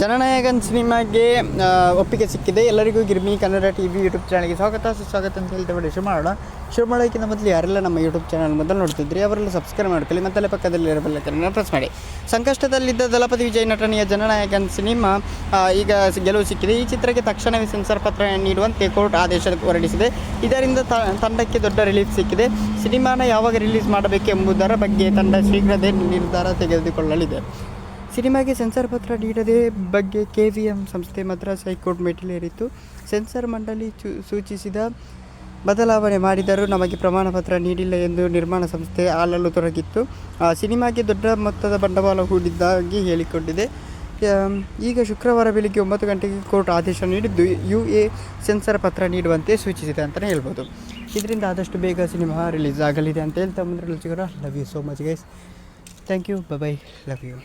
ಜನನಾಯಕನ್ ಸಿನಿಮಾಗೆ ಒಪ್ಪಿಗೆ ಸಿಕ್ಕಿದೆ. ಎಲ್ಲರಿಗೂ ಗಿರ್ಮಿ ಕನ್ನಡ ಟಿವಿ ಯೂಟ್ಯೂಬ್ ಚಾನಲ್ಗೆ ಸುಸ್ವಾಗತ ಅಂತ ಹೇಳ್ತೇವೆ. ಶುರು ಮಾಡೋಕ್ಕಿಂತ ಮೊದಲು ಯಾರೆಲ್ಲ ನಮ್ಮ ಯೂಟ್ಯೂಬ್ ಚಾನಲ್ ಮೊದಲು ನೋಡ್ತಿದ್ರಿ ಅವರೆಲ್ಲ ಸಬ್ಸ್ಕ್ರೈಬ್ ಮಾಡ್ಕೊಳ್ಳಿ, ಮತ್ತೆಲ್ಲ ಪಕ್ಕದಲ್ಲಿರೋ ಬೆಲ್ಲೈಕನ್ನ ಪ್ರೆಸ್ ಮಾಡಿ. ಸಂಕಷ್ಟದಲ್ಲಿದ್ದ ದಳಪತಿ ವಿಜಯ್ ನಟನೆಯ ಜನನಾಯಕನ್ ಸಿನಿಮಾ ಈಗ ಗೆಲುವು ಸಿಕ್ಕಿದೆ. ಈ ಚಿತ್ರಕ್ಕೆ ತಕ್ಷಣವೇ ಸೆನ್ಸಾರ್ ಪತ್ರ ನೀಡುವಂತೆ ಕೋರ್ಟ್ ಆದೇಶ ಹೊರಡಿಸಿದೆ. ಇದರಿಂದ ತಂಡಕ್ಕೆ ದೊಡ್ಡ ರಿಲೀಫ್ ಸಿಕ್ಕಿದೆ. ಸಿನಿಮಾನ ಯಾವಾಗ ರಿಲೀಸ್ ಮಾಡಬೇಕು ಎಂಬುದರ ಬಗ್ಗೆ ತಂಡ ಶೀಘ್ರವೇ ನಿರ್ಧಾರ ತೆಗೆದುಕೊಳ್ಳಲಿದೆ. ಸಿನಿಮಾಗೆ ಸೆನ್ಸಾರ್ ಪತ್ರ ನೀಡದೆ ಬಗ್ಗೆ KVM ಸಂಸ್ಥೆ ಮದ್ರಾಸ್ ಹೈಕೋರ್ಟ್ ಮೆಟ್ಟಿಲೇರಿತ್ತು. ಸೆನ್ಸಾರ್ ಮಂಡಳಿ ಸೂಚಿಸಿದ ಬದಲಾವಣೆ ಮಾಡಿದರೂ ನಮಗೆ ಪ್ರಮಾಣ ಪತ್ರ ನೀಡಿಲ್ಲ ಎಂದು ನಿರ್ಮಾಣ ಸಂಸ್ಥೆ ಆಳಲು ತೊಡಗಿತ್ತು. ಸಿನಿಮಾಗೆ ದೊಡ್ಡ ಮೊತ್ತದ ಬಂಡವಾಳ ಹೂಡಿದ್ದಾಗಿ ಹೇಳಿಕೊಂಡಿದೆ. ಈಗ ಶುಕ್ರವಾರ ಬೆಳಿಗ್ಗೆ 9 ಗಂಟೆಗೆ ಕೋರ್ಟ್ ಆದೇಶ ನೀಡಿದ್ದು UA ಸೆನ್ಸಾರ್ ಪತ್ರ ನೀಡುವಂತೆ ಸೂಚಿಸಿದೆ ಅಂತಲೇ ಹೇಳ್ಬೋದು. ಇದರಿಂದ ಆದಷ್ಟು ಬೇಗ ಸಿನಿಮಾ ರಿಲೀಸ್ ಆಗಲಿದೆ ಅಂತ ಹೇಳ್ತಾ ಮುಂದೆ love you so much guys. Thank you, bye love you.